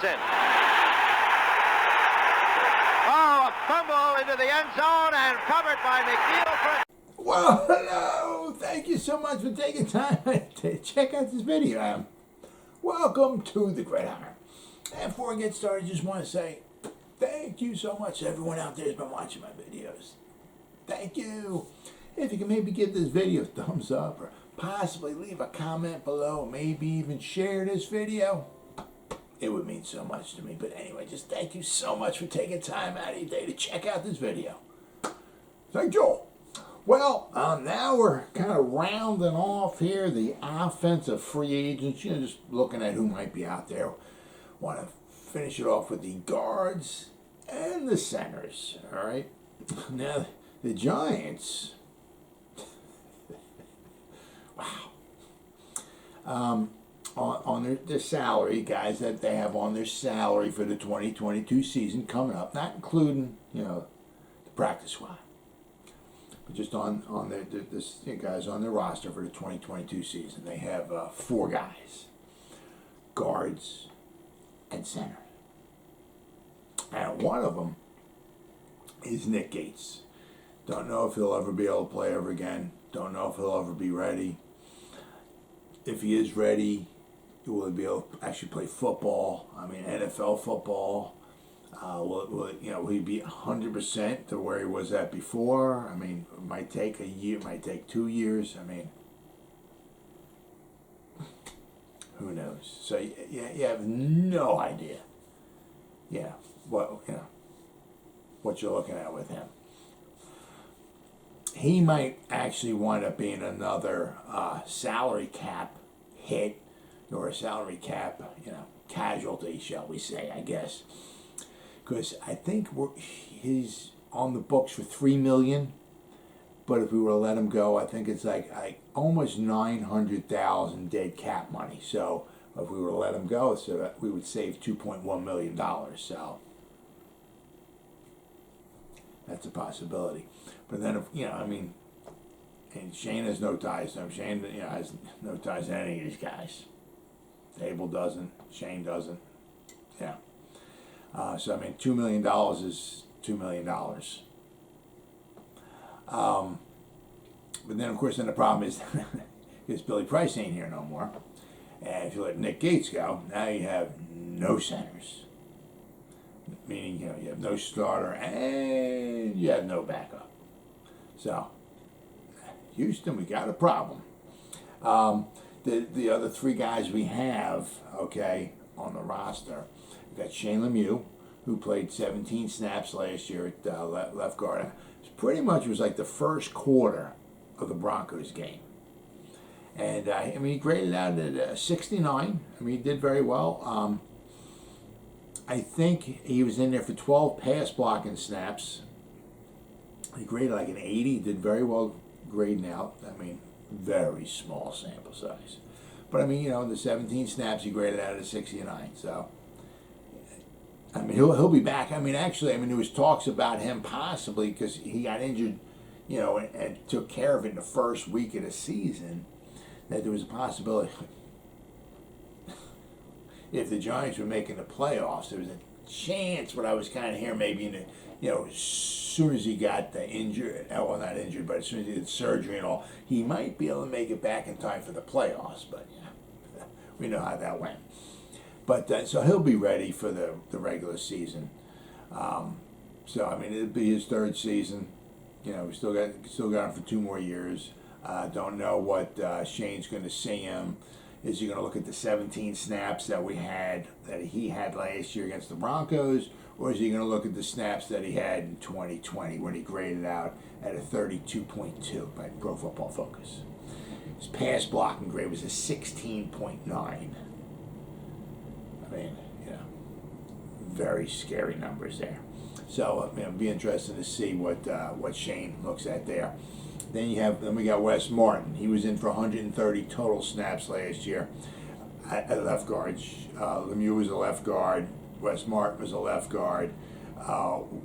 Jackson. Oh, a fumble into the end zone and covered by McNeil. Well, hello. Thank you so much for taking time to check out this video. Welcome to the Gridiron. And before I get started, I just want to say thank you so much to everyone out there who's been watching my videos. Thank you. If you can maybe give this video a thumbs up or possibly leave a comment below, maybe even share this video, it would mean so much to me. But anyway, just thank you so much for taking time out of your day to check out this video. Thank you. Well, now we're kind of rounding off here the offensive free agents, just looking at who might be out there. Want to finish it off with the guards and the centers, all right? Now, the Giants, wow. On their salary, guys that they have on their salary for the 2022 season coming up, not including, the practice squad, but just on their guys on their roster for the 2022 season. They have 4 guys, guards and center. And one of them is Nick Gates. Don't know if he'll ever be able to play ever again. Don't know if he'll ever be ready. If he is ready, will he be able to actually play football? I mean, NFL football. Will he be 100% to where he was at before? I mean, it might take a year, it might take 2 years. I mean, who knows? So you have no idea. What you're looking at with him. He might actually wind up being another salary cap hit, or a salary cap, casualty, shall we say, I guess. Because I think he's on the books for $3 million, but if we were to let him go, I think it's like almost $900,000 dead cap money. So if we were to let him go, so that we would save $2.1 million. So that's a possibility. But then, and Shane has no ties to him. Shane, has no ties to any of these guys. Abel doesn't. Shane doesn't. Yeah. So, $2 million is $2 million. But then, of course, the problem is because Billy Price ain't here no more. And if you let Nick Gates go, now you have no centers. Meaning, you have no starter and you have no backup. So, Houston, we got a problem. The other 3 guys we have, on the roster, we've got Shane Lemieux, who played 17 snaps last year at left guard. It pretty much was like the first quarter of the Broncos game. And, he graded out at 69. He did very well. I think he was in there for 12 pass blocking snaps. He graded like an 80, did very well grading out. Very small sample size. But the 17 snaps he graded out at 69. So, he'll be back. Actually, there was talks about him possibly because he got injured, and took care of it in the first week of the season, that there was a possibility if the Giants were making the playoffs, there was a chance, but I was kind of hearing maybe in the, as soon as he got injured, well, not injured, but as soon as he did surgery and all, he might be able to make it back in time for the playoffs, but we know how that went. But so he'll be ready for the regular season. So it'll be his 3rd season. We still got him for 2 more years. Don't know what Shane's going to see him. Is he going to look at the 17 snaps that he had last year against the Broncos, or is he going to look at the snaps that he had in 2020 when he graded out at a 32.2 by Pro Football Focus? His pass blocking grade was a 16.9. Very scary numbers there. So it'll be interesting to see what Shane looks at there. Then we got Wes Martin. He was in for 130 total snaps last year at left guard. Lemieux was a left guard. Wes Martin was a left guard.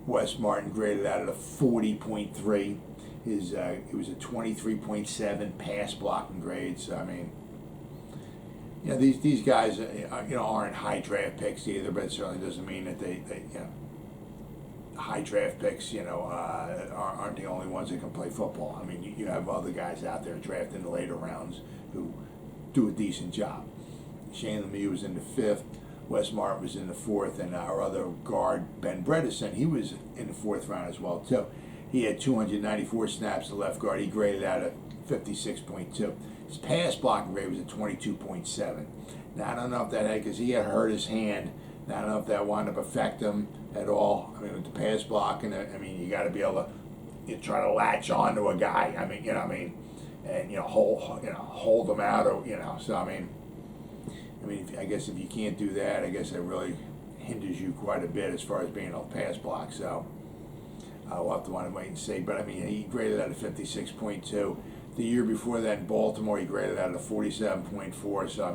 Wes Martin graded out at a 40.3. It was a 23.7 pass blocking grade. So these guys, aren't high draft picks either, but it certainly doesn't mean that they high draft picks, aren't the only ones that can play football. I mean, you have other guys out there drafted in the later rounds who do a decent job. Shane Lemieux was in the 5th, Wes Martin was in the 4th, and our other guard, Ben Bredesen, he was in the 4th round as well, too. He had 294 snaps at left guard. He graded out at 56.2. His pass blocking grade was at 22.7. Now, I don't know if that had, because he had hurt his hand. Now, I don't know if that wound up affecting him at all. I mean, with the pass blocking, you got to be able to try to latch onto a guy. And hold them out, or So I guess if you can't do that, I guess it really hinders you quite a bit as far as being able to pass block. So we'll have to want to wait and see. But he graded out at 56.2. The year before that in Baltimore, he graded out at 47.4. So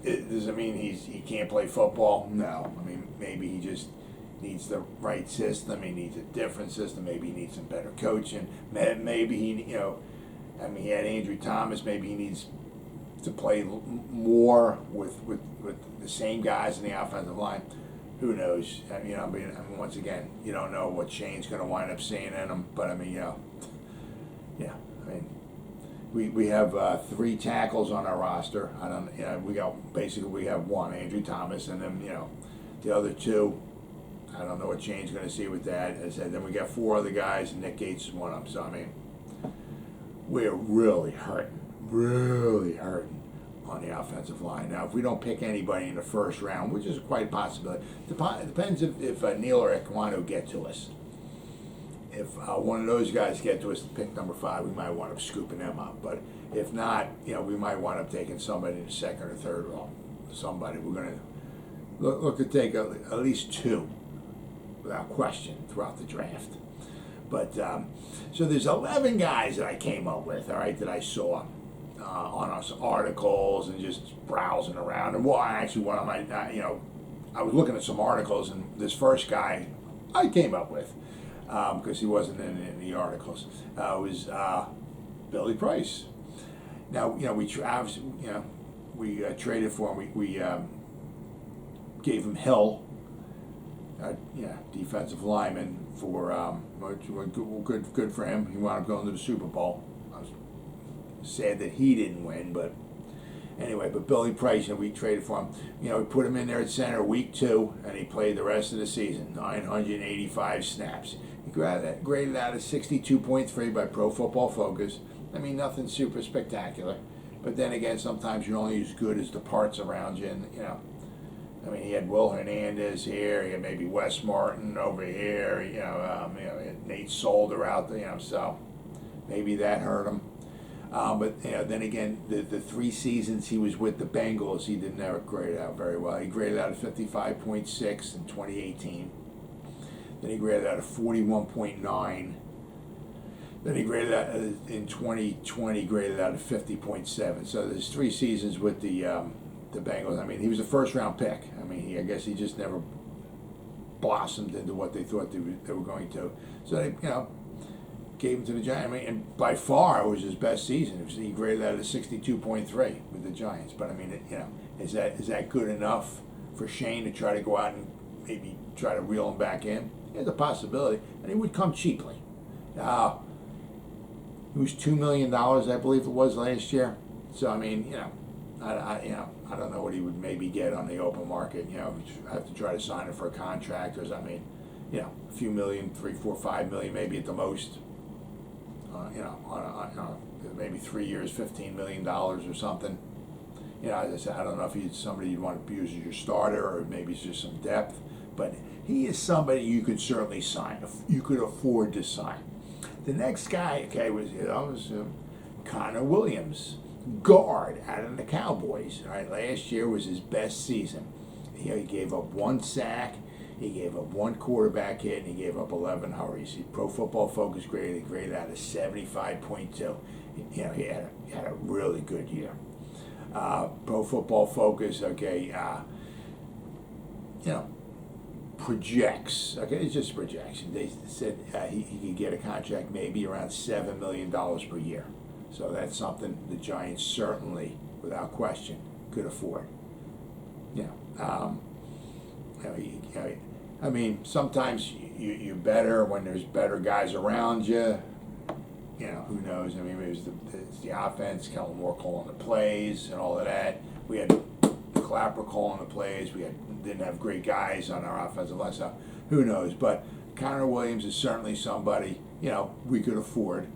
does it mean he can't play football? No. Maybe he just needs the right system. He needs a different system. Maybe he needs some better coaching. Maybe he had Andrew Thomas. Maybe he needs to play more with the same guys in the offensive line. Who knows? Once again, you don't know what Shane's going to wind up seeing in him. But we have 3 tackles on our roster. We have one, Andrew Thomas, and then the other 2. I don't know what Shane's going to see with that. As I said, then we got 4 other guys, and Nick Gates is one of them. So we're really hurting on the offensive line. Now, if we don't pick anybody in the first round, which is quite a possibility, it depends if Neil or Ekwonu get to us. If one of those guys get to us, pick number 5, we might wind up scooping them up. But if not, we might wind up taking somebody in the 2nd or 3rd round. Somebody we're going to look to take at least 2, without question, throughout the draft. But so there's 11 guys that I came up with, all right, that I saw on our articles and just browsing around. And one of my, I was looking at some articles, and this first guy I came up with, because he wasn't in the articles, was Billy Price. Now, we traded for him. We gave him Hill, defensive lineman, for good for him. He wound up going to the Super Bowl. I was sad that he didn't win, but anyway. But Billy Price, we traded for him. We put him in there at center week 2, and he played the rest of the season, 985 snaps. He graded out at 62.3 by Pro Football Focus. Nothing super spectacular, but then again, sometimes you're only as good as the parts around you, and he had Will Hernandez here. He had maybe Wes Martin over here. He had Nate Solder out there. So maybe that hurt him. But then again, the 3 seasons he was with the Bengals, he didn't ever grade out very well. He graded out at 55.6 in 2018. Then he graded out at 41.9. Then he graded out in 2020. Graded out at 50.7. So there's 3 seasons with the Bengals. He was a first-round pick. I guess he just never blossomed into what they thought they were going to. So they, gave him to the Giants. And by far it was his best season. He graded out at 62.3 with the Giants. But is that good enough for Shane to try to go out and maybe try to reel him back in? There's a possibility, and he would come cheaply. It was $2 million, I believe it was, last year. So I don't know what he would maybe get on the open market. Have to try to sign him for a contract, or a few million, 3, 4, 5 million, maybe at the most. Maybe 3 years, $15 million or something. As I said, I don't know if he's somebody you'd want to use as your starter, or maybe it's just some depth. But he is somebody you could certainly sign. You could afford to sign. The next guy, was Connor Williams, guard out of the Cowboys. All right, last year was his best season. He gave up 1 sack, he gave up 1 quarterback hit, and he gave up 11 hurries. Pro Football Focus graded out of 75.2. He had a really good year. Pro Football Focus, projects. It's just a projection. They said he could get a contract maybe around $7 million per year. So that's something the Giants certainly without question, could afford. You know, I mean, sometimes you're better when there's better guys around you. You know, who knows? I mean, it's the offense, Kellen Moore calling the plays and all of that. We had Clapper calling the plays. Didn't have great guys on our offensive line, so who knows? But Connor Williams is certainly somebody, you know, we could afford.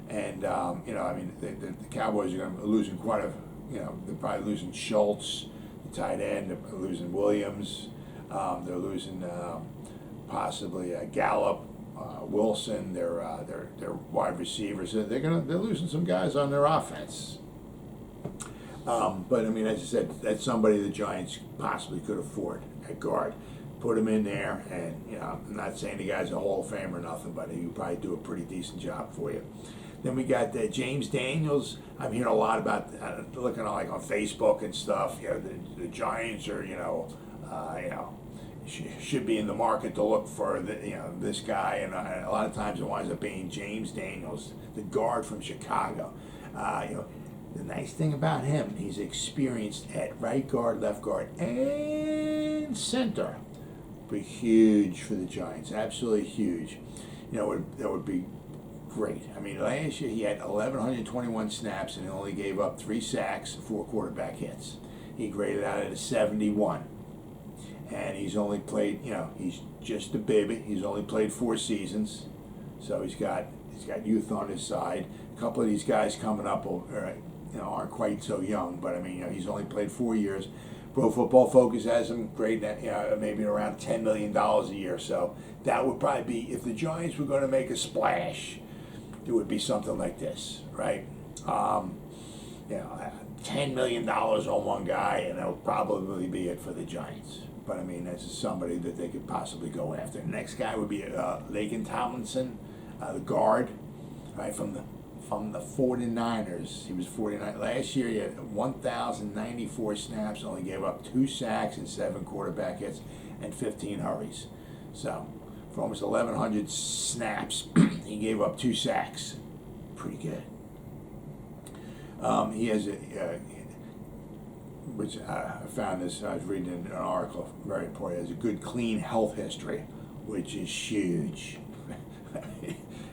And, you know, I mean, the Cowboys are going to be losing quite a, you know, they're probably losing Schultz, the tight end. They're losing Williams. They're losing possibly Gallup, Wilson. Their wide receivers. They're losing some guys on their offense. But I mean, as I said, that's somebody the Giants possibly could afford at guard. Put him in there, and you know, I'm not saying the guy's a Hall of Fame or nothing, but he would probably do a pretty decent job for you. Then we got James Daniels. I'm hearing a lot about looking like on Facebook and stuff. You know, the Giants are, you know, should be in the market to look for this guy, and a lot of times it winds up being James Daniels, the guard from Chicago. You know, the nice thing about him, he's experienced at right guard, left guard, and center. Be huge for the Giants, absolutely huge. You know, that would be great. I mean, last year he had 1,121 snaps and he only gave up 3 sacks, 4 quarterback hits. He graded out at a 71. And he's only played, you know, he's just a baby. He's only played 4 seasons, so he's got youth on his side. A couple of these guys coming up, you know, aren't quite so young, but I mean, you know, he's only played 4 years. Pro Football Focus has him graded at maybe around $10 million a year. So that would probably be, if the Giants were going to make a splash, it would be something like this, right? You know, $10 million on one guy, and that would probably be it for the Giants. But I mean, this is somebody that they could possibly go after. The next guy would be Logan Tomlinson, the guard, right, from the 49ers. He was 49. Last year he had 1,094 snaps, only gave up 2 sacks and 7 quarterback hits and 15 hurries. So for almost 1,100 snaps, he gave up 2 sacks. Pretty good. He has which I found this, I was reading an article, very important. He has a good, clean health history, which is huge.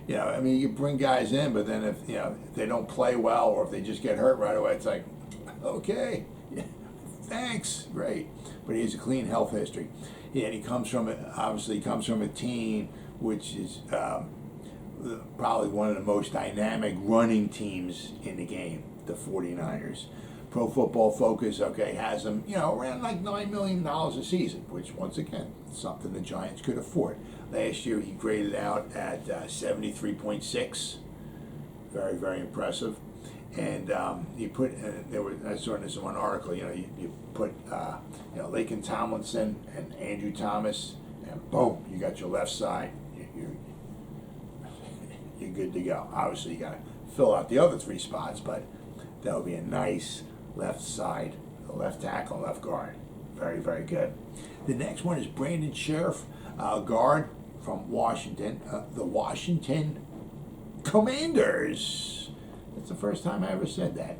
You know, I mean, you bring guys in, but then if they don't play well or if they just get hurt right away, it's like, okay, yeah, thanks, great. But he has a clean health history. Yeah, and he comes from a team which is probably one of the most dynamic running teams in the game, the 49ers. Pro Football Focus, has him, around like $9 million a season, which once again, something the Giants could afford. Last year he graded out at 73.6, very, very impressive. And he put, I saw this in one article, you put, Logan Tomlinson and Andrew Thomas, and boom, you got your left side, you're good to go. Obviously you got to fill out the other 3 spots, but that would be a nice left side, left tackle, left guard. Very, very good. The next one is Brandon Sheriff, guard from Washington, the Washington Commanders. That's the first time I ever said that.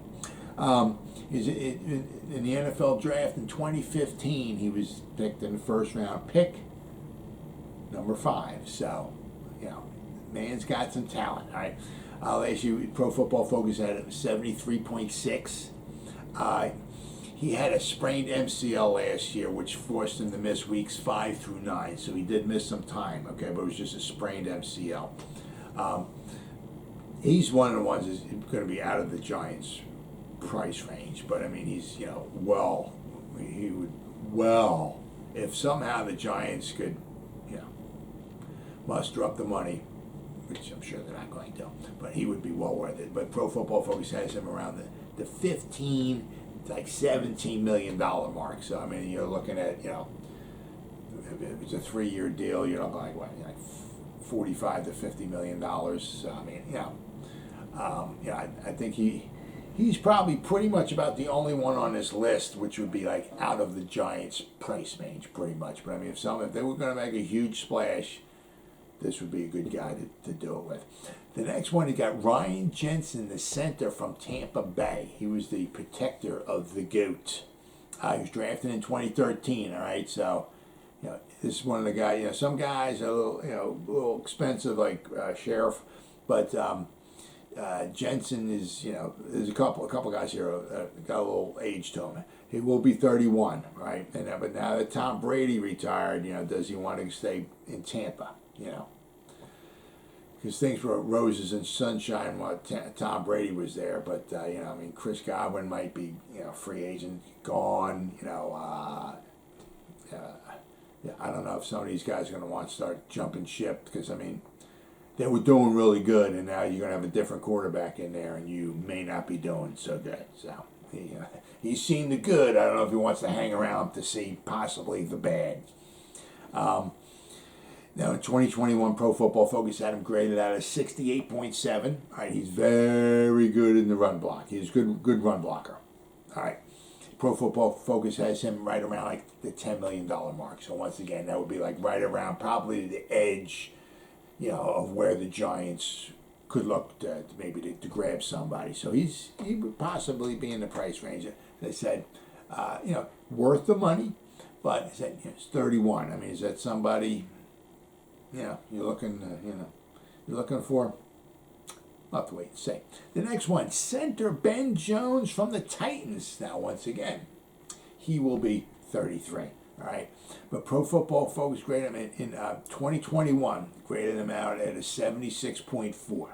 In the NFL draft in 2015, he was picked in the first round, pick number 5. So, man's got some talent. All right. Last year, Pro Football Focus had a 73.6. He had a sprained MCL last year, which forced him to miss weeks 5 through 9. So he did miss some time, but it was just a sprained MCL. He's one of the ones that's going to be out of the Giants' price range. But I mean, he's if somehow the Giants could, muster up the money, which I'm sure they're not going to, but he would be well worth it. But Pro Football Focus has him around the 15 to like $17 million mark. So I mean, you're looking at, if it's a 3-year deal, you're looking like like $45 to $50 million. So I mean, I think he's probably pretty much about the only one on this list which would be like out of the Giants' price range, pretty much. But I mean, if they were going to make a huge splash, this would be a good guy to do it with. The next one, you got Ryan Jensen, the center from Tampa Bay. He was the protector of the GOAT. He was drafted in 2013, all right? So, this is one of the guys, some guys are a little expensive, like Sheriff, but Jensen is, there's a couple guys here got a little age to him. He will be 31, right? And but now that Tom Brady retired, does he want to stay in Tampa? Because things were roses and sunshine while Tom Brady was there. But Chris Godwin might be, free agent, gone. I don't know if some of these guys are going to want to start jumping ship because they were doing really good, and now you're going to have a different quarterback in there, and you may not be doing so good. So he's seen the good. I don't know if he wants to hang around to see possibly the bad. Now in 2021, Pro Football Focus had him graded out as 68.7. All right, he's very good in the run block. He's a good run blocker. All right. Pro Football Focus has him right around like the $10 million mark. So once again, that would be like right around probably the edge, of where the Giants could look to maybe to grab somebody. So he would possibly be in the price range. They said, worth the money, but he said it's 31. Is that somebody, you're looking for? I'll have to wait and see. The next one, center Ben Jones from the Titans. Now, once again, he will be 33. All right. But Pro Football Focus graded him in 2021, graded him out at a 76.4.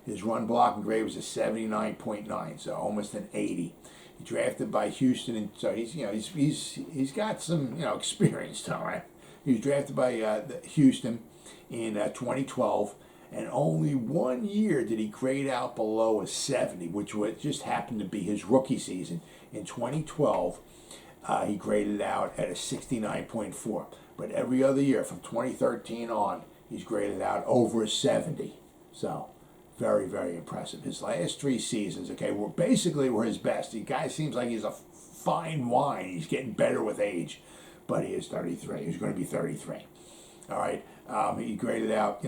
His run blocking grade was a 79.9, so almost an 80. He drafted by Houston, and so he's got some experience, all right. He was drafted by Houston in 2012. And only 1 year did he grade out below a 70, which just happened to be his rookie season. In 2012, he graded out at a 69.4. But every other year, from 2013 on, he's graded out over a 70. So, very, very impressive. His last 3 seasons, were his best. The guy seems like he's a fine wine. He's getting better with age. But he is 33. He's going to be 33. All right. He graded out,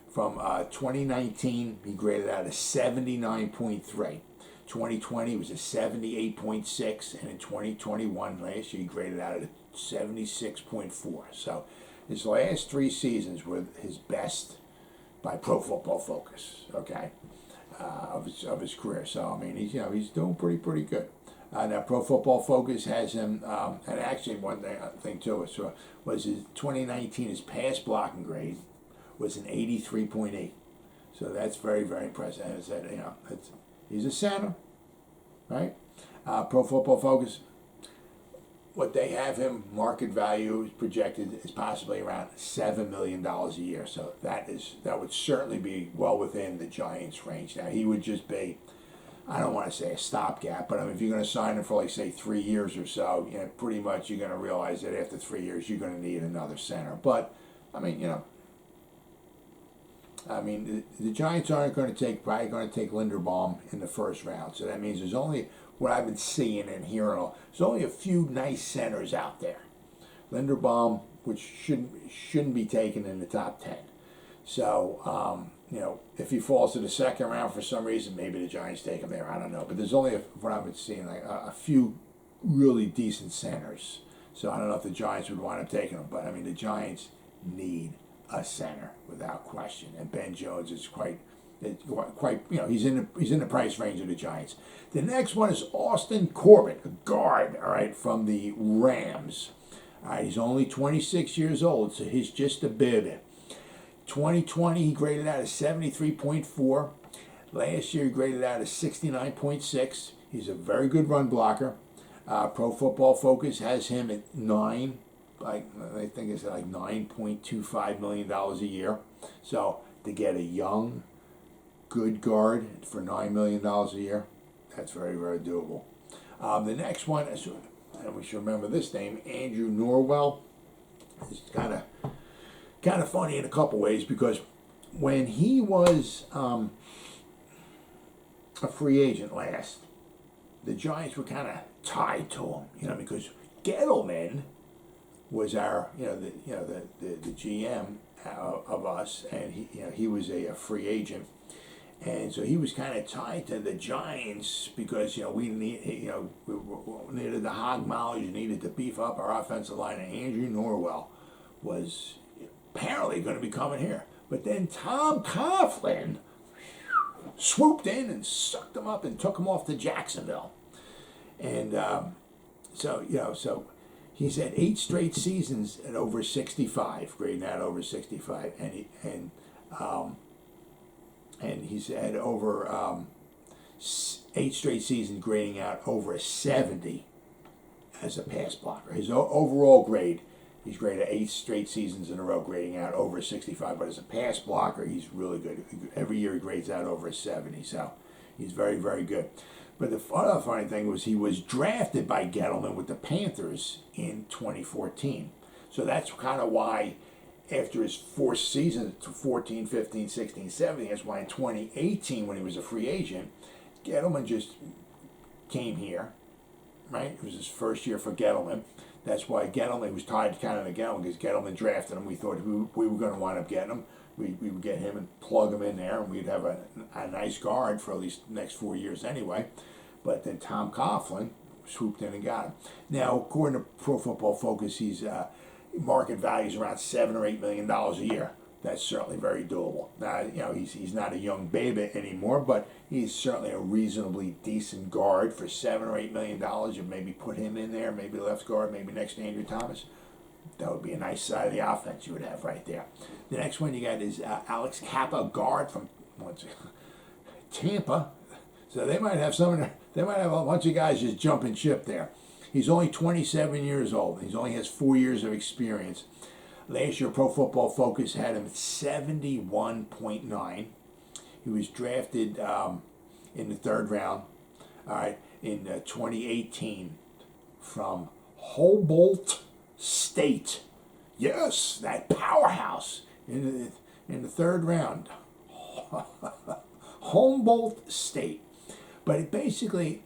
from 2019, he graded out a 79.3. 2020 was a 78.6, and in 2021, last year, he graded out at a 76.4. So his last 3 seasons were his best by Pro Football Focus, of his career. So, he's doing pretty good. Now, Pro Football Focus has him, and actually one thing too, was his 2019, his pass blocking grade was an 83.8. So that's very, very impressive. As I said, he's a center, right? Pro Football Focus, what they have him market value is projected is possibly around $7 million a year. So that would certainly be well within the Giants' range. Now he would just be, I don't want to say a stopgap, but if you're going to sign him for like say 3 years or so, pretty much you're going to realize that after 3 years you're going to need another center. But the Giants aren't probably going to take Linderbaum in the first round. So that means there's only, what I've been seeing and hearing, there's only a few nice centers out there. Linderbaum, which shouldn't be taken in the top 10. So, if he falls to the second round for some reason, maybe the Giants take him there. I don't know. But there's only, what I've been seeing, like a few really decent centers. So I don't know if the Giants would wind up taking him. But, the Giants need a center without question, and Ben Jones is quite he's in the price range of the Giants. The next one is Austin Corbett, a guard, all right, from the Rams. All right, he's only 26 years old, so he's just a baby. 2020 he graded out as 73.4. Last year he graded out as 69.6. He's a very good run blocker. Pro Football Focus has him at 9. I think it's like $9.25 million a year. So to get a young, good guard for $9 million a year, that's very, very doable. The next one, and we should remember this name, Andrew Norwell. It's kind of funny in a couple ways because when he was a free agent last, the Giants were kind of tied to him, because Gettleman was our, the GM, of us, and he was a free agent, and so he was kind of tied to the Giants because we needed the hog mileage, needed to beef up our offensive line, and Andrew Norwell was apparently going to be coming here, but then Tom Coughlin swooped in and sucked him up and took him off to Jacksonville, and so he's had 8 straight seasons at over 65, grading out over 65, and he's had over 8 straight seasons grading out over a 70 as a pass blocker. His overall grade, he's graded 8 straight seasons in a row grading out over 65, but as a pass blocker, he's really good. Every year he grades out over a 70, so he's very, very good. But the other funny thing was he was drafted by Gettleman with the Panthers in 2014. So that's kind of why after his 4th season, 14, 15, 16, 17, that's why in 2018 when he was a free agent, Gettleman just came here, right? It was his first year for Gettleman. That's why Gettleman was tied kind of to Gettleman because Gettleman drafted him. We thought we were going to wind up getting him. We would get him and plug him in there, and we'd have a nice guard for at least the next 4 years anyway. But then Tom Coughlin swooped in and got him. Now, according to Pro Football Focus, he's market value is around $7 or $8 million a year. That's certainly very doable. Now, he's not a young baby anymore, but he's certainly a reasonably decent guard for $7 or $8 million. You maybe put him in there, maybe left guard, maybe next to Andrew Thomas. That would be a nice side of the offense you would have right there. The next one you got is Alex Kappa, guard from Tampa. So they might have they might have a bunch of guys just jumping ship there. He's only 27 years old. He only has 4 years of experience. Last year, Pro Football Focus had him at 71.9. He was drafted in the 3rd round, all right, in 2018 from Humboldt State. Yes, that powerhouse in the 3rd round. Humboldt State. But it basically,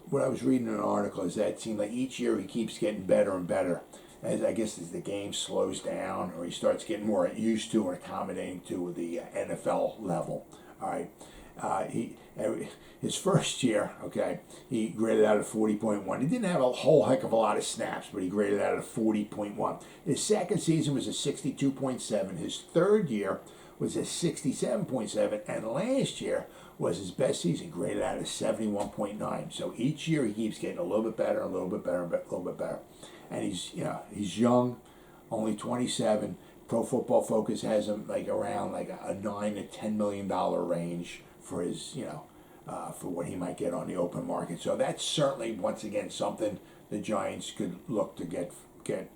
what I was reading in an article is that it seemed like each year he keeps getting better and better. As the game slows down or he starts getting more used to and accommodating to the NFL level. All right. His first year, he graded out at 40.1. He didn't have a whole heck of a lot of snaps, but he graded out at 40.1. His second season was a 62.7. His 3rd year was a 67.7, and last year was his best season, graded out at 71.9. So each year he keeps getting a little bit better, a little bit better, a little bit better. And he's young, only 27. Pro Football Focus has him around a $9 to $10 million range for his for what he might get on the open market. So that's certainly once again something the Giants could look to get that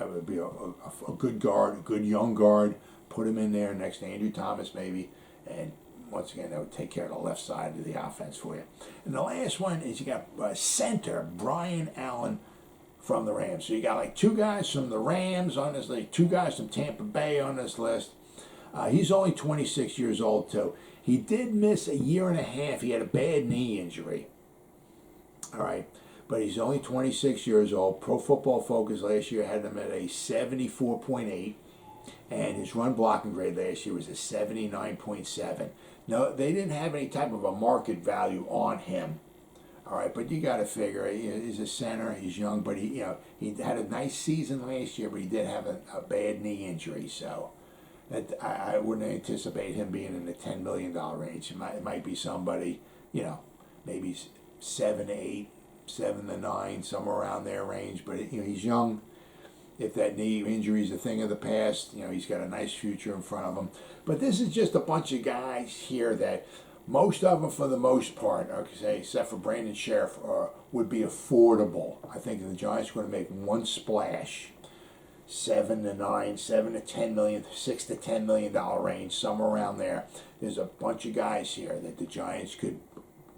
would be a good guard, a good young guard. Put him in there next to Andrew Thomas maybe, and once again that would take care of the left side of the offense for you. And the last one is you got center Brian Allen from the Rams. So you got 2 guys from the Rams on this list, 2 guys from Tampa Bay on this list. He's only 26 years old too. He did miss a year and a half. He had a bad knee injury. All right, but he's only 26 years old. Pro Football Focus last year had him at a 74.8, and his run blocking grade last year was a 79.7. No, they didn't have any type of a market value on him. All right, but you got to figure he's a center. He's young, but he had a nice season last year, but he did have a bad knee injury. So I wouldn't anticipate him being in the $10 million range. It might be somebody, maybe 7 to 8, 7 to 9, somewhere around their range. But he's young. If that knee injury is a thing of the past, he's got a nice future in front of him. But this is just a bunch of guys here that. Most of them, for the most part, except for Brandon Sheriff, would be affordable. I think the Giants are going to make one splash, 7 to 9, 7 to 10 million, 6 to 10 million dollar range, somewhere around there. There's a bunch of guys here that the Giants could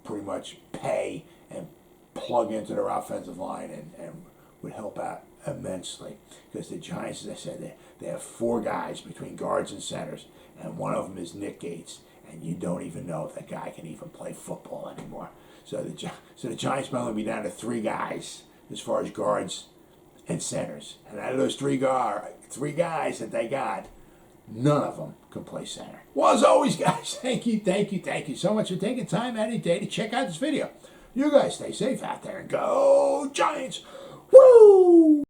pretty much pay and plug into their offensive line and would help out immensely. Because the Giants, as I said, they have 4 guys between guards and centers, and one of them is Nick Gates. And you don't even know if that guy can even play football anymore. So the Giants might only be down to 3 guys as far as guards and centers. And out of those 3 guys that they got, None of them can play center. Well, as always, guys, thank you so much for taking time out of your day to check out this video. You guys stay safe out there and go Giants. Woo!